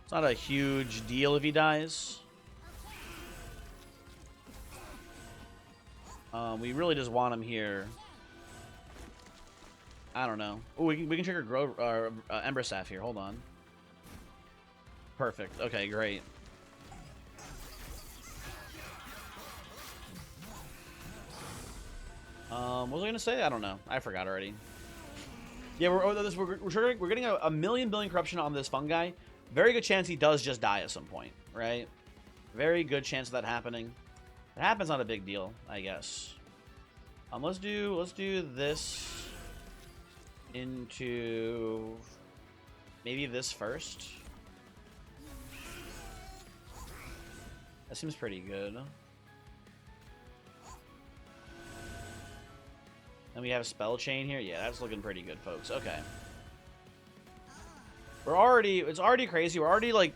Speaker 1: It's not a huge deal if he dies. We really just want him here. I don't know. Oh, we can trigger Ember Staff here. Hold on. Perfect. Okay, great. What was I gonna say? I don't know. I forgot already. Yeah, we're getting a million billion corruption on this fungi. Very good chance he does just die at some point, right? Very good chance of that happening. If it happens, not a big deal, I guess. Let's do this into maybe this first. That seems pretty good. And we have Spell Chain here. Yeah, that's looking pretty good, folks. Okay. It's already crazy. We're already, like,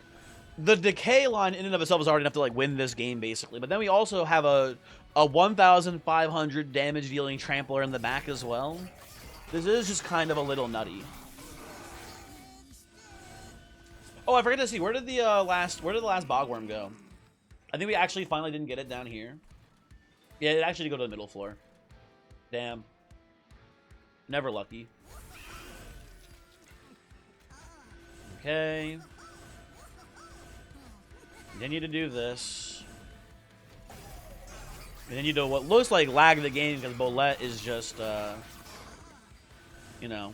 Speaker 1: the decay line in and of itself is already enough to, like, win this game, basically. But then we also have a 1,500 damage dealing trampler in the back as well. This is just kind of a little nutty. Oh, I forgot to see, where did the last Bogwurm go? I think we actually finally didn't get it down here. Yeah, it actually did go to the middle floor. Damn. Never lucky. Okay. Continue to do this. Continue to what looks like lag the game because Bolette is just, you know,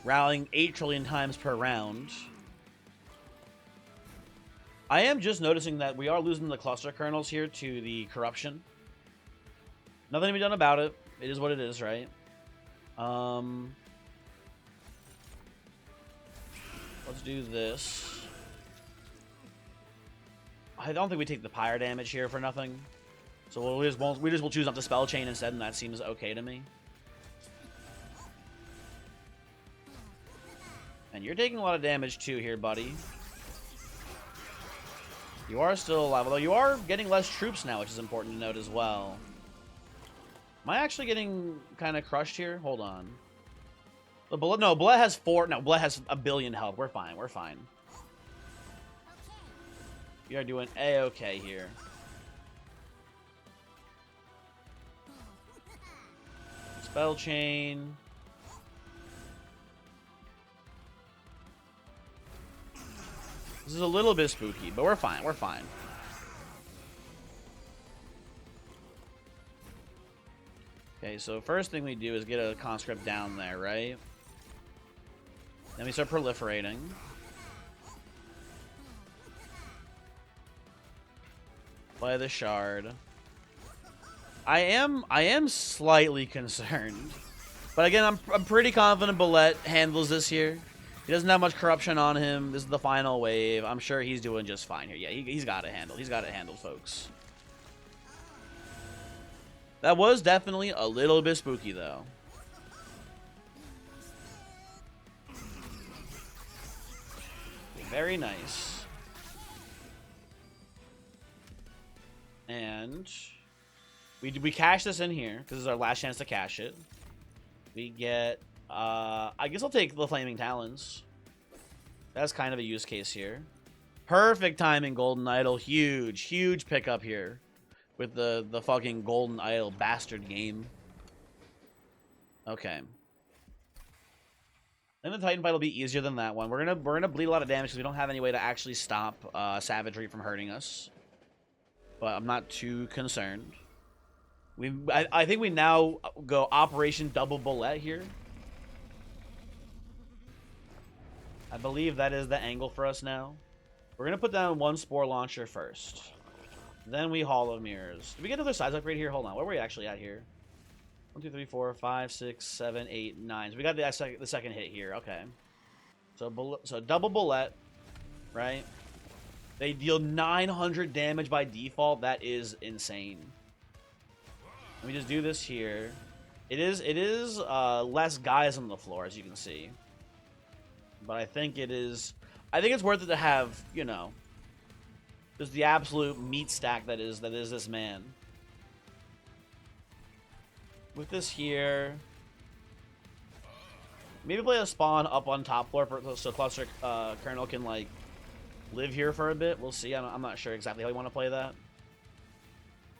Speaker 1: rallying 8 trillion times per round. I am just noticing that we are losing the cluster kernels here to the corruption. Nothing to be done about it. It is what it is, right? Let's do this. I don't think we take the Pyre damage here for nothing. So we just will choose not to Spell Chain instead, and that seems okay to me. And you're taking a lot of damage too here, buddy. You are still alive, although you are getting less troops now, which is important to note as well. Am I actually getting kind of crushed here? Hold on. No, Bled has 4. No, Bled has 1 billion health. We're fine. We're fine. We are doing A-okay here. Spell Chain. This is a little bit spooky, but we're fine. We're fine. Okay, so first thing we do is get a conscript down there, right? Then we start proliferating. Play the shard. I am slightly concerned, but again, I'm pretty confident Bolette handles this here. He doesn't have much corruption on him. This is the final wave. I'm sure he's doing just fine here. Yeah, he's got it handled. He's got it handled, folks. That was definitely a little bit spooky, though. Very nice. And we cash this in here because this is our last chance to cash it. We get, I guess I'll take the Flaming Talons. That's kind of a use case here. Perfect timing, Golden Idol. Huge, huge pickup here with the fucking Golden Idol bastard game. Okay. Then the Titan fight will be easier than that one. We're gonna bleed a lot of damage because we don't have any way to actually stop Savagery from hurting us. But I'm not too concerned. I think we now go Operation Double Bullet here. I believe that is the angle for us now. We're gonna put down 1 Spore Launcher first. Then we Hall of Mirrors. Did we get another size upgrade here? Hold on. Where were we actually at here? 1, 2, 3, 4, 5, 6, 7, 8, 9. So we got the second hit here. Okay. So double bullet, right? They deal 900 damage by default. That is insane. Let me just do this here. It is less guys on the floor, as you can see. But I think it's worth it to have, you know, just the absolute meat stack that is this man. With this here, maybe play a spawn up on top floor so Cluster Colonel can, like, live here for a bit. We'll see. I'm not sure exactly how we want to play that.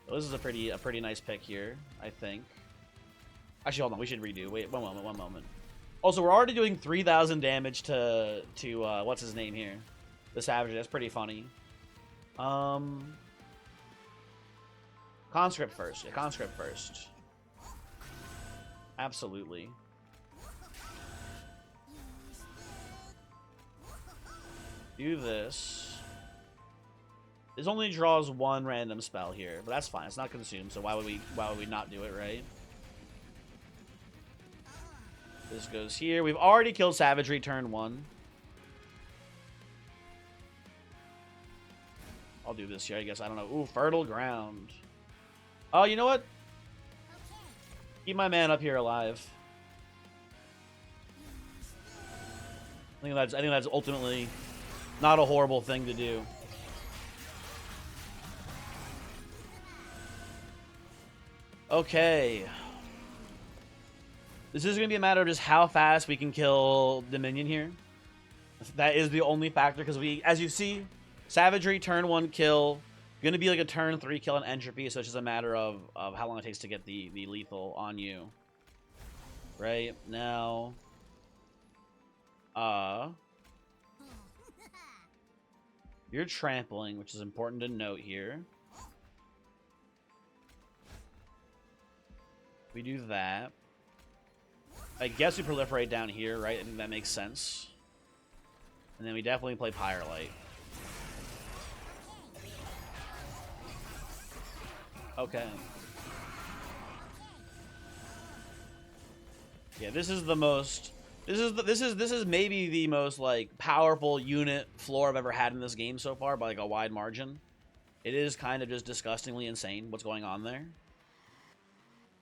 Speaker 1: So this is a pretty nice pick here, I think. Actually, hold on. We should redo. Wait, one moment. Also, we're already doing 3,000 damage to what's his name here, the Savage. That's pretty funny. Conscript first. Yeah, Conscript first. Absolutely. Do this. This only draws one random spell here, but that's fine. It's not consumed, so why would we not do it, right? This goes here. We've already killed Savagery turn 1. I'll do this here, I guess. I don't know. Ooh, Fertile Ground. Oh, you know what? Keep my man up here alive. I think that's ultimately not a horrible thing to do. Okay. This is going to be a matter of just how fast we can kill the minion here. That is the only factor, because we, as you see, Savagery, turn 1 kill. Going to be like a turn 3 kill on Entropy, so it's just a matter of how long it takes to get the lethal on you. Right? Now... You're trampling, which is important to note here. We do that. I guess we proliferate down here, right? I think that makes sense. And then we definitely play Pyre Light. Okay. Yeah, this is the most... This is maybe the most, like, powerful unit floor I've ever had in this game so far by, like, a wide margin. It is kind of just disgustingly insane what's going on there.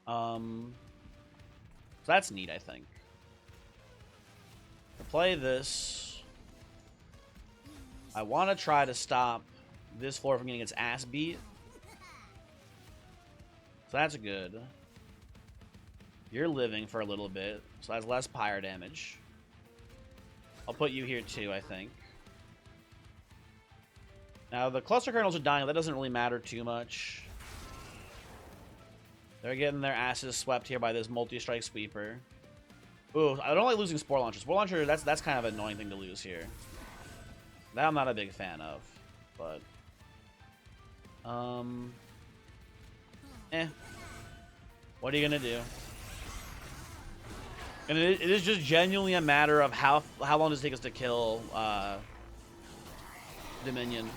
Speaker 1: So that's neat, I think. To play this, I want to try to stop this floor from getting its ass beat. So that's good. You're living for a little bit, so that's less Pyre damage. I'll put you here too, I think. Now, the cluster kernels are dying. That doesn't really matter too much. They're getting their asses swept here by this multi-strike sweeper. Ooh, I don't like losing Spore Launcher. Spore Launcher, that's kind of an annoying thing to lose here. That I'm not a big fan of, but... What are you gonna do? And it is just genuinely a matter of how long does it take us to kill the minion.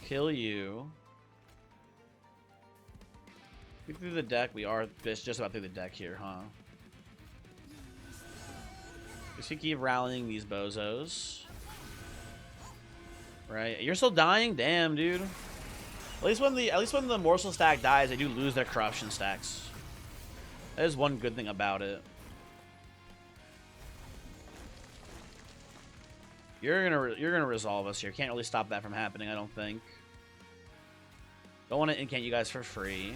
Speaker 1: Kill you. We through the deck. We are just about through the deck here, huh? Just to keep rallying these bozos. Right, you're still dying? Damn, dude. At least when the morsel stack dies, they do lose their corruption stacks. That is one good thing about it. You're gonna resolve us here. Can't really stop that from happening, I don't think. Don't want to incant you guys for free.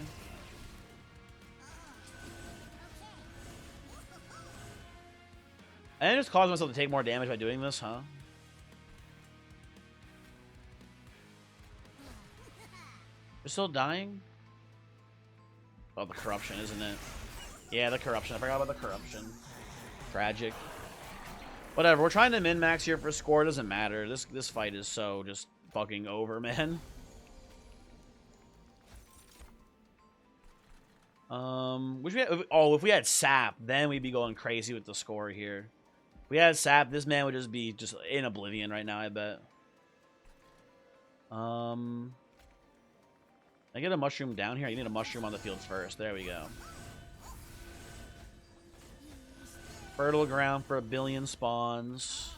Speaker 1: And I just caused myself to take more damage by doing this, huh? You're still dying? Oh, the corruption, isn't it? Yeah, the corruption. I forgot about the corruption. Tragic. Whatever, we're trying to min-max here for score. It doesn't matter. This fight is so just fucking over, man. If we had Sap, then we'd be going crazy with the score here. If we had Sap, this man would just be in oblivion right now, I bet. I get a mushroom down here? You need a mushroom on the field first. There we go. Fertile Ground for 1 billion spawns.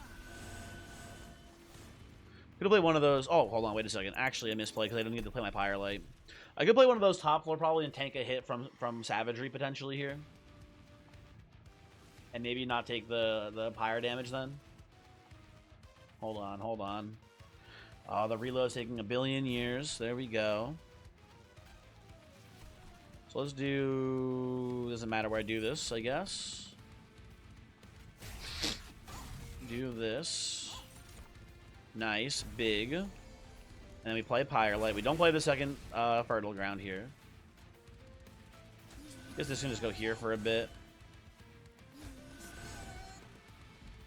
Speaker 1: Could play one of those. Oh, hold on, wait a second. Actually, I misplayed because I didn't get to play my Pyre Light. I could play one of those top floor probably and tank a hit from Savagery potentially here. And maybe not take the Pyre damage then. Hold on. Oh, the reload's taking 1 billion years. There we go. So let's do... Doesn't matter where I do this, I guess. do this. Nice, big. And then we play Pyre. We don't play the second fertile ground here. Guess this can just go here for a bit.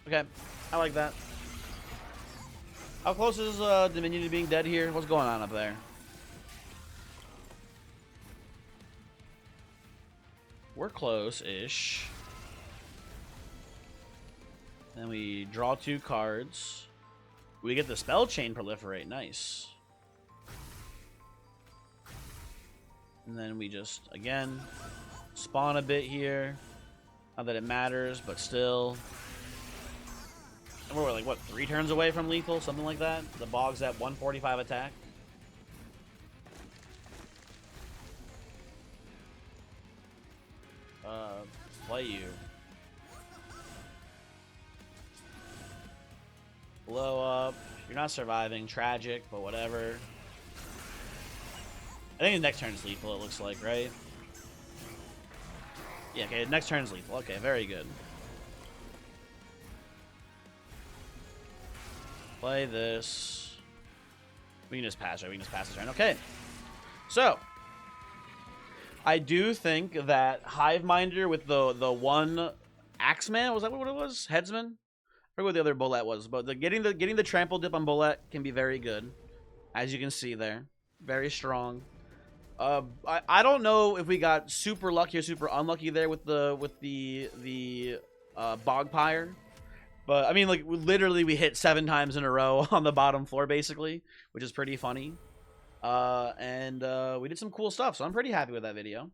Speaker 1: Okay, I like that. How close is Dominion to being dead here? What's going on up there? We're close-ish. Then we draw 2 cards. We get the spell chain proliferate. Nice. And then we just, again, spawn a bit here. Not that it matters, but still. And we're like, what, 3 turns away from lethal? Something like that? The Bog's at 145 attack. Play you. Blow up. You're not surviving. Tragic, but whatever. I think the next turn is lethal, it looks like, right? Yeah, okay, next turn is lethal. Okay, very good. Play this. We can just pass, right? We can just pass this turn. Okay. So, I do think that Hiveminder with the one Axeman, was that what it was? Headsman? I forget what the other bullet was, but getting the trample dip on bullet can be very good, as you can see there. Very strong. I don't know if we got super lucky or super unlucky there with the Bog Pyre, but I mean, like, literally we hit 7 times in a row on the bottom floor basically, which is pretty funny. We did some cool stuff, so I'm pretty happy with that video.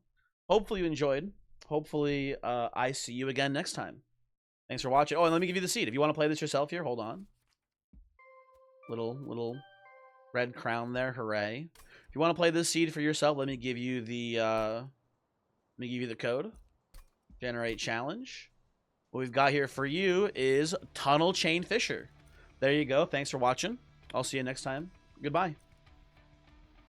Speaker 1: Hopefully you enjoyed. Hopefully I see you again next time. Thanks for watching. Oh, and let me give you the seed. If you want to play this yourself here, hold on. Little red crown there, hooray. If you want to play this seed for yourself, let me give you the code. Generate challenge. What we've got here for you is Tunnel Chain Fisher. There you go. Thanks for watching. I'll see you next time. Goodbye.